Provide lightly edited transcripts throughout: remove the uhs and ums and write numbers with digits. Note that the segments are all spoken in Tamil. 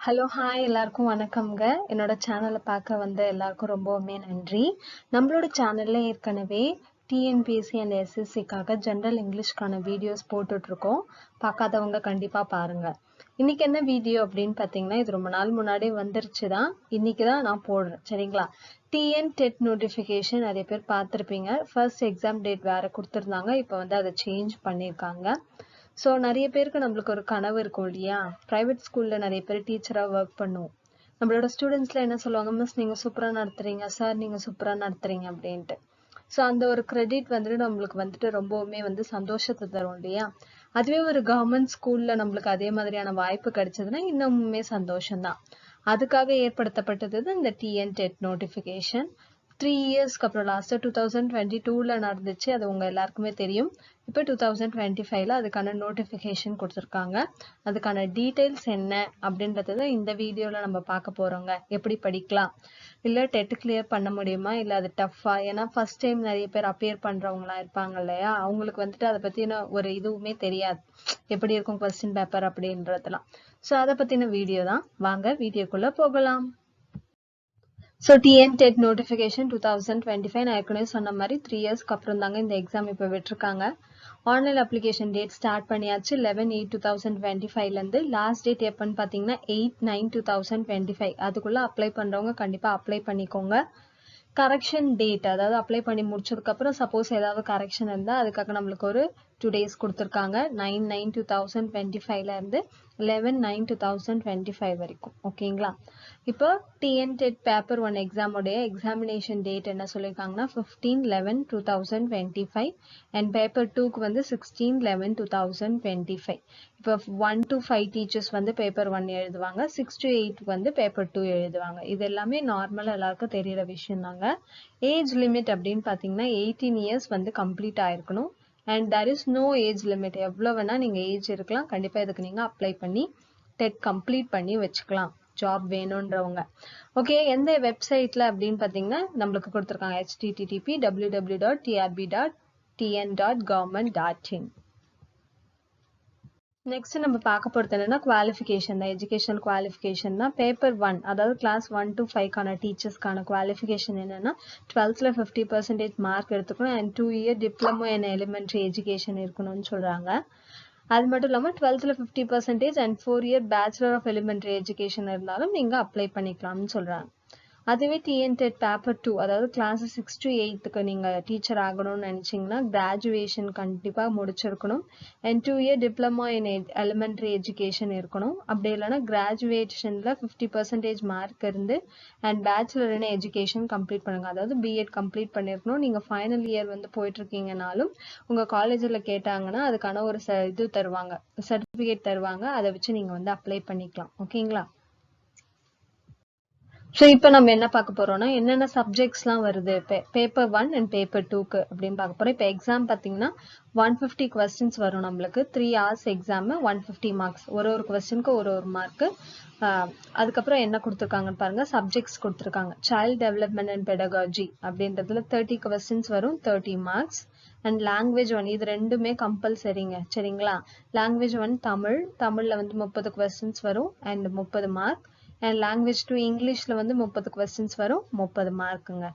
ஹலோ ஹாய் எல்லாருக்கும் வணக்கம்ங்க. என்னோட சேனலை பார்க்க வந்த எல்லாருக்கும் ரொம்பவுமே நன்றி. நம்மளோட சேனல்ல ஏற்கனவே டிஎன்பிஎஸ்சி அண்ட் எஸ்எஸ்சிக்காக ஜென்ரல் இங்கிலீஷ்க்கான வீடியோஸ் போட்டுட்ருக்கோம். பார்க்காதவங்க கண்டிப்பாக பாருங்க. இன்னைக்கு என்ன வீடியோ அப்படின்னு பார்த்தீங்கன்னா, இது ரொம்ப நாள் முன்னாடி வந்துருச்சு தான். இன்னைக்கு தான் நான் போடுறேன், சரிங்களா? டிஎன் டெட் நோட்டிஃபிகேஷன் நிறைய பேர் பார்த்துருப்பீங்க. ஃபர்ஸ்ட் எக்ஸாம் டேட் வேற கொடுத்துருந்தாங்க. இப்போ வந்து அதை சேஞ்ச் பண்ணியிருக்காங்க. ஸோ நிறைய பேருக்கு நம்மளுக்கு ஒரு கனவு இருக்கும் இல்லையா? ப்ரைவேட் ஸ்கூலில் நிறைய பேர் டீச்சராக ஒர்க் பண்ணுவோம். நம்மளோட ஸ்டூடெண்ட்ஸ்ல என்ன சொல்லுவாங்க, மிஸ் நீங்கள் சூப்பராக நடத்துறீங்க, சார் நீங்கள் சூப்பராக நடத்துறீங்க அப்படின்ட்டு. ஸோ அந்த ஒரு கிரெடிட் வந்துட்டு நம்மளுக்கு வந்துட்டு ரொம்பவுமே வந்து சந்தோஷத்தை தரும் இல்லையா? அதுவே ஒரு கவர்மெண்ட் ஸ்கூல்ல நம்மளுக்கு அதே மாதிரியான வாய்ப்பு கிடைச்சதுன்னா இன்னமுமே சந்தோஷம்தான். அதுக்காக ஏற்படுத்தப்பட்டது இந்த டிஎன் டெட் நோட்டிஃபிகேஷன். 3 இயர்ஸ்க்கு அப்புறம் லாஸ்ட்டாக 2022ல நடந்துச்சு. அது உங்க எல்லாருக்குமே தெரியும். இப்போ 2025ல அதுக்கான நோட்டிஃபிகேஷன் கொடுத்துருக்காங்க. அதுக்கான டீட்டெயில்ஸ் என்ன அப்படின்றத இந்த வீடியோவில் நம்ம பார்க்க போகிறோங்க. எப்படி படிக்கலாம், இல்லை டெட் கிளியர் பண்ண முடியுமா, இல்லை அது டஃப்பா? ஏன்னா ஃபர்ஸ்ட் டைம் நிறைய பேர் அப்பியர் பண்ணுறவங்களாம் இருப்பாங்க இல்லையா? அவங்களுக்கு வந்துட்டு அதை பற்றின ஒரு இதுவுமே தெரியாது, எப்படி இருக்கும் கொஸ்டின் பேப்பர் அப்படின்றதுலாம். ஸோ அதை பற்றின வீடியோ தான். வாங்க வீடியோக்குள்ளே போகலாம். ஸோ டிஎன் டெட் நோட்டிஃபிகேஷன் 2025 நான் ஏற்கனவே சொன்ன மாதிரி 3 இயர்ஸ்க்கு அப்புறம் தாங்க இந்த எக்ஸாம் இப்போ விட்டுருக்காங்க. ஆன்லைன் அப்ளிகேஷன் டேட் ஸ்டார்ட் பண்ணியாச்சு 11/8/2025லேருந்து. லாஸ்ட் டேட் எப்போன்னு பார்த்தீங்கன்னா 8/9/2025. அதுக்குள்ளே அப்ளை பண்ணுறவங்க கண்டிப்பாக அப்ளை பண்ணிக்கோங்க. கரெக்ஷன் டேட், அதாவது அப்ளை பண்ணி முடிச்சதுக்கப்புறம் சப்போஸ் ஏதாவது கரெக்ஷன் இருந்தால் அதுக்காக நம்மளுக்கு ஒரு 2 days கொடுத்துருக்காங்க. 9/9/2025லேருந்து 11/9/2025 வரைக்கும். ஓகேங்களா? இப்போ டிஎன் டெட் பேப்பர் 1 எக்ஸாமுடைய எக்ஸாமினேஷன் டேட் என்ன சொல்லியிருக்காங்கன்னா 15/11/2025 அண்ட் பேப்பர் 2க்கு வந்து 16/11/2025. இப்போ 1 to 5 டீச்சர்ஸ் வந்து பேப்பர் 1 எழுதுவாங்க, 6 to 8 வந்து பேப்பர் 2 எழுதுவாங்க. இது எல்லாமே நார்மலாக எல்லாருக்கும் தெரியிற விஷயம் தாங்க. ஏஜ் லிமிட் அப்படின்னு பார்த்தீங்கன்னா 18 இயர்ஸ் வந்து கம்ப்ளீட் ஆயிருக்கணும். And there is no age limit. எவ்வளோ வேணால் நீங்கள் ஏஜ் இருக்கலாம். கண்டிப்பாக இதுக்கு நீங்கள் அப்ளை பண்ணி டெட் கம்ப்ளீட் பண்ணி வச்சுக்கலாம், ஜாப் வேணுன்றவங்க. ஓகே, எந்த வெப்சைட்ல அப்படின்னு பார்த்தீங்கன்னா நம்மளுக்கு கொடுத்துருக்காங்க http://www.trb.tn.government.in. நெக்ஸ்ட் நம்ம பார்க்க போகிறது என்னன்னா குவாலிஃபிகேஷன் தான். எஜுகேஷன் குவாலிஃபிகேஷன் தான். பேப்பர் 1, அதாவது கிளாஸ் 1 to 5க்கான டீச்சர்ஸ்க்கான குவாலிஃபிகேஷன் என்னன்னா 12th 50% மார்க் எடுத்துக்கணும் and 2 year diploma in elementary education இருக்கணும்னு சொல்றாங்க. அது மட்டும் இல்லாமல் 12th 50% and 4 year bachelor of elementary education இருந்தாலும் நீங்கள் அப்ளை பண்ணிக்கலாம்னு சொல்கிறாங்க. அதுவே டிஎன் டெட் பேப்பர் 2, அதாவது கிளாஸ் 6 to 8க்கு நீங்கள் டீச்சர் ஆகணும்னு நினச்சிங்கன்னா கிராஜுவேஷன் கண்டிப்பாக முடிச்சிருக்கணும் and 2 year diploma in elementary education இருக்கணும். அப்படி இல்லைன்னா கிராஜுவேஷனில் 50% மார்க் இருந்து and bachelor in education complete பண்ணுங்க, அதாவது பிஎட் கம்ப்ளீட் பண்ணியிருக்கணும். நீங்கள் ஃபைனல் இயர் வந்து போயிட்டுருக்கீங்கனாலும் உங்கள் காலேஜில் கேட்டாங்கன்னா அதுக்கான ஒரு இது தருவாங்க, சர்டிஃபிகேட் தருவாங்க. அதை வச்சு நீங்கள் வந்து அப்ளை பண்ணிக்கலாம். ஓகேங்களா? ஸோ இப்போ நம்ம என்ன பார்க்க போறோம்னா என்னென்ன சப்ஜெக்ட்ஸ்லாம் வருது பேப்பர் 1 அண்ட் பேப்பர் 2க்கு அப்படின்னு பார்க்க போறோம். இப்போ எக்ஸாம் பார்த்தீங்கன்னா 150 questions வரும் நம்மளுக்கு. 3 hours எக்ஸாமு, 150 marks. ஒரு கொஸ்டினுக்கு ஒரு மார்க்கு. அதுக்கப்புறம் என்ன கொடுத்துருக்காங்கன்னு பாருங்க, சப்ஜெக்ட்ஸ் கொடுத்துருக்காங்க. சைல்ட் டெவலப்மெண்ட் அண்ட் பெடகாலஜி அப்படின்றதுல 30 questions வரும், 30 marks. அண்ட் லாங்குவேஜ் 1, இது ரெண்டுமே கம்பல்சரிங்க, சரிங்களா? லாங்குவேஜ் 1 தமிழில் வந்து 30 questions வரும் அண்ட் 30 மார்க். அண்ட் லாங்குவேஜ் 2 இங்கிலீஷில் வந்து 30 questions வரும், 30 மார்க்குங்க.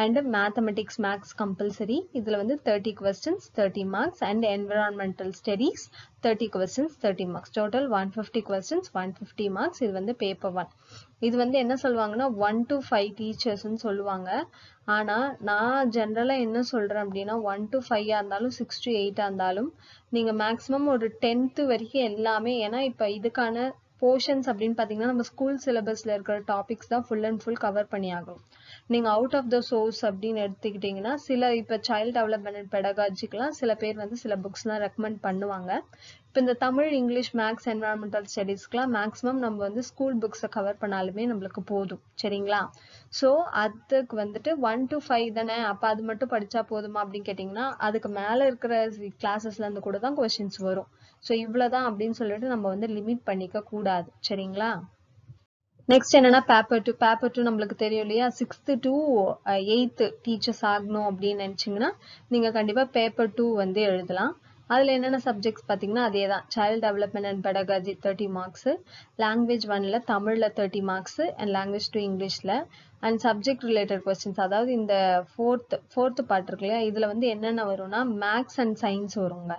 அண்ட் மேத்தமெட்டிக்ஸ் மேக்ஸ் கம்பல்சரி, இதில் வந்து 30 questions 30 marks. And environmental studies 30 questions 30 marks. Total 150 questions 150 marks. இது வந்து பேப்பர் 1. இது வந்து என்ன சொல்லுவாங்கன்னா 1 to 5 டீச்சர்ஸ்ன்னு சொல்லுவாங்க. ஆனால் நான் ஜென்ரலாக என்ன சொல்கிறேன் அப்படின்னா 1 to 5 இருந்தாலும் 6 to 8 இருந்தாலும் நீங்கள் மேக்ஸிமம் ஒரு 10th வரைக்கும் எல்லாமே, ஏன்னா இப்போ இதுக்கான போர்ஷன்ஸ் அப்படின்னு பார்த்தீங்கன்னா நம்ம ஸ்கூல் சிலபஸில் இருக்கிற டாபிக்ஸ் தான் ஃபுல் அண்ட் ஃபுல் கவர் பண்ணி ஆகும். நீங்கள் அவுட் ஆஃப் த சோர்ஸ் அப்படின்னு எடுத்துக்கிட்டிங்கன்னா சில இப்போ சைல்ட் டெவலப்மெண்ட் அண்ட் பெடகாலஜிக்கெலாம் சில பேர் வந்து சில புக்ஸ்லாம் ரெக்கமெண்ட் பண்ணுவாங்க. இப்போ இந்த தமிழ், இங்கிலீஷ், மேக்ஸ், என்விரான்மெண்டல் ஸ்டடீஸ்க்குலாம் மேக்ஸிமம் நம்ம வந்து ஸ்கூல் புக்ஸை கவர் பண்ணாலுமே நம்மளுக்கு போதும், சரிங்களா? ஸோ அதுக்கு வந்துட்டு 1 to 5 தானே, அப்போ அது மட்டும் படித்தா போதுமா அப்படின்னு கேட்டிங்கன்னா அதுக்கு மேலே இருக்கிற கிளாஸஸ்லேருந்து கூட தான் கொஸ்டின்ஸ் வரும். ஸோ இவ்வளோதான் அப்படின்னு சொல்லிட்டு நம்ம வந்து லிமிட் பண்ணிக்க கூடாது, சரிங்களா? நெக்ஸ்ட் என்னன்னா பேப்பர் 2. பேப்பர் 2 நம்மளுக்கு தெரியும் இல்லையா? 6th to 8th டீச்சர்ஸ் ஆகணும் அப்படின்னு நினச்சிங்கன்னா நீங்கள் கண்டிப்பாக பேப்பர் 2 வந்து எழுதலாம். அதில் என்னென்ன சப்ஜெக்ட்ஸ் பார்த்தீங்கன்னா அதே தான். Child development and pedagogy 30 marks, language 1ல் தமிழில் 30 மார்க்ஸு அண்ட் லாங்குவேஜ் 2 இங்கிலீஷில், அண்ட் சப்ஜெக்ட் ரிலேட்டட் கொஸ்டின்ஸ், அதாவது இந்த ஃபோர்த்து பார்ட் இருக்கு இல்லையா, இதில் வந்து என்னென்ன வரும்னா மேக்ஸ் அண்ட் சயின்ஸ் வருங்க.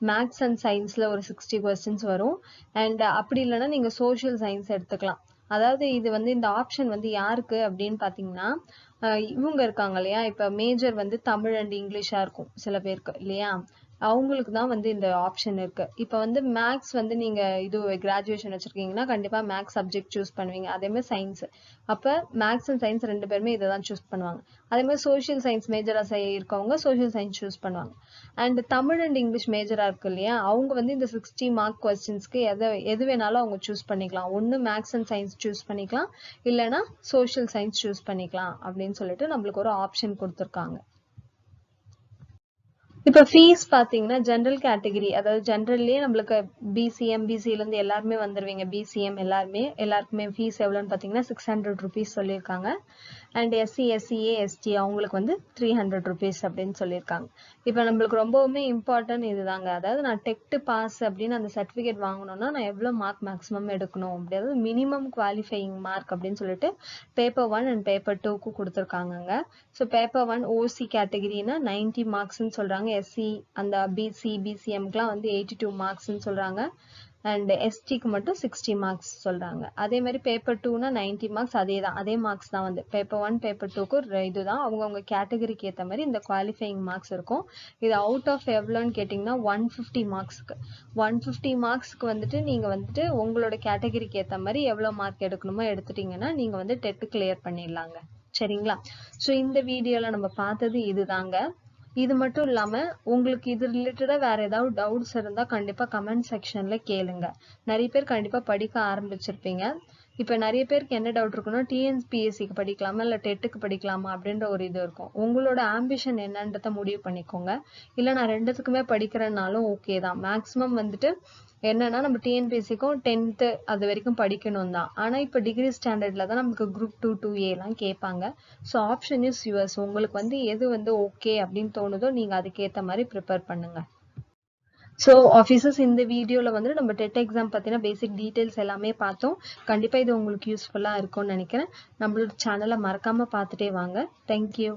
மேக்ஸ் அண்ட் சயின்ஸில் ஒரு 60 கொஸ்டின்ஸ் வரும். அண்ட் அப்படி இல்லைன்னா நீங்கள் சோஷியல் சயின்ஸ் எடுத்துக்கலாம். அதாவது இது வந்து இந்த ஆப்ஷன் வந்து யாருக்கு அப்படின்னு பார்த்தீங்கன்னா, இவங்க இருக்காங்க இல்லையா, இப்போ மேஜர் வந்து தமிழ் அண்ட் இங்கிலீஷாக இருக்கும் சில பேருக்கு இல்லையா, அவங்களுக்கு தான் வந்து இந்த ஆப்ஷன் இருக்கு. இப்போ வந்து மேக்ஸ் வந்து நீங்க இது கிராஜுவேஷன் வச்சிருக்கீங்கன்னா கண்டிப்பா மேக்ஸ் சப்ஜெக்ட் சூஸ் பண்ணுவீங்க. அதே மாதிரி சயின்ஸ், அப்ப மேக்ஸ் அண்ட் சயின்ஸ் ரெண்டு பேருமே இதை தான் சூஸ் பண்ணுவாங்க. அதே மாதிரி சோஷியல் சயின்ஸ் மேஜரா இருக்கவங்க சோஷியல் சயின்ஸ் சூஸ் பண்ணுவாங்க. அண்ட் தமிழ் அண்ட் இங்கிலீஷ் மேஜரா இருக்கு இல்லையா, அவங்க வந்து இந்த 60 மார்க் கொஸ்டின்ஸ்க்கு எது வேணாலும் அவங்க சூஸ் பண்ணிக்கலாம். ஒன்னு மேக்ஸ் அண்ட் சயின்ஸ் சூஸ் பண்ணிக்கலாம், இல்லைன்னா சோஷியல் சயின்ஸ் சூஸ் பண்ணிக்கலாம் அப்படின்னு சொல்லிட்டு நம்மளுக்கு ஒரு ஆப்ஷன் கொடுத்துருக்காங்க. இப்போ ஃபீஸ் பார்த்தீங்கன்னா ஜென்ரல் கேட்டகரி, அதாவது ஜென்ரல்லே நம்மளுக்கு பிசிஎம் பிசியிலேருந்து எல்லாருமே வந்துடுவீங்க. பிசிஎம் எல்லாருக்குமே ஃபீஸ் எவ்வளோன்னு பார்த்தீங்கன்னா 600 ருபீஸ் சொல்லியிருக்காங்க. அண்ட் எஸ்சி எஸ்சிஏ எஸ்டி அவங்களுக்கு வந்து 300 ருபீஸ் அப்படின்னு சொல்லியிருக்காங்க. இப்போ நம்மளுக்கு ரொம்பவுமே இம்பார்ட்டன்ட் இதுதாங்க. அதாவது நான் டெக்ட் பாஸ் அப்படின்னு அந்த சர்டிஃபிகேட் வாங்கணும்னா நான் எவ்வளோ மார்க் மேக்ஸிமம் எடுக்கணும், அதாவது மினிமம் குவாலிஃபையிங் மார்க் அப்படின்னு சொல்லிட்டு பேப்பர் 1 அண்ட் பேப்பர் 2க்கு கொடுத்துருக்காங்கங்க. ஸோ பேப்பர் 1 ஓசி கேட்டகிரினா 90 மார்க்ஸ்ன்னு சொல்கிறாங்க. எஸ்சி அந்த பிசிஎம்க்குலாம் வந்து 82 மார்க்ஸ்ன்னு சொல்கிறாங்க. அண்ட் எஸ்டிக்கு மட்டும் 60 மார்க்ஸ் சொல்கிறாங்க. அதே மாதிரி பேப்பர் 2னா 90 மார்க்ஸ், அதே மார்க்ஸ் தான் வந்து பேப்பர் 1 பேப்பர் 2க்கு இதுதான் அவங்கவுங்க கேட்டகரிக்கு ஏற்ற மாதிரி இந்த குவாலிஃபையிங் மார்க்ஸ் இருக்கும். இது அவுட் ஆஃப் எவ்வளோன்னு கேட்டிங்கன்னா 150 மார்க்ஸ்க்கு 150 மார்க்ஸ்க்கு வந்துட்டு நீங்கள் வந்துட்டு உங்களோட கேட்டகரிக்கு ஏற்ற மாதிரி எவ்வளோ மார்க் எடுக்கணுமோ எடுத்துட்டீங்கன்னா நீங்கள் வந்து டெட் கிளியர் பண்ணிடலாங்க. சரிங்களா? ஸோ இந்த வீடியோவில் நம்ம பார்த்தது இதுதாங்க. இது மட்டும் இல்லாம உங்களுக்கு இது ரிலேட்டடா வேற ஏதாவது டவுட்ஸ் இருந்தா கண்டிப்பா கமெண்ட் செக்ஷன்ல கேளுங்க. நிறைய பேர் கண்டிப்பா படிக்க ஆரம்பிச்சிருப்பீங்க. இப்ப நிறைய பேருக்கு என்ன டவுட் இருக்குன்னா, டிஎன்பிஎஸ்சிக்கு படிக்கலாமா இல்ல டெட்டுக்கு படிக்கலாமா அப்படின்ற ஒரு இது இருக்கும். உங்களோட ஆம்பிஷன் என்னன்றத முடிவு பண்ணிக்கோங்க. இல்ல நான் ரெண்டுத்துக்குமே படிக்கிறேன்னாலும் ஓகே தான். மேக்ஸிமம் வந்துட்டு என்னன்னா நம்ம டிஎன்பிஎஸ்சிக்கும் 10th அது வரைக்கும் படிக்கணும் தான். ஆனா இப்ப டிகிரி ஸ்டாண்டர்ட்ல தான் நமக்கு குரூப் 2 2A எல்லாம் கேட்பாங்க. So option is yours. உங்களுக்கு வந்து எது வந்து ஓகே அப்படின்னு தோணுதோ நீங்க அதுக்கேற்ற மாதிரி ப்ரிப்பேர் பண்ணுங்க. ஸோ ஆஃபீஸர்ஸ், இந்த வீடியோவில் வந்து நம்ம டெட் எக்ஸாம் பற்றின பேசிக் டீட்டெயில்ஸ் எல்லாமே பார்த்தோம். கண்டிப்பாக இது உங்களுக்கு யூஸ்ஃபுல்லாக இருக்கும்னு நினைக்கிறேன். நம்மளோட சேனலை மறக்காமல் பார்த்துட்டே வாங்க. தேங்க்யூ.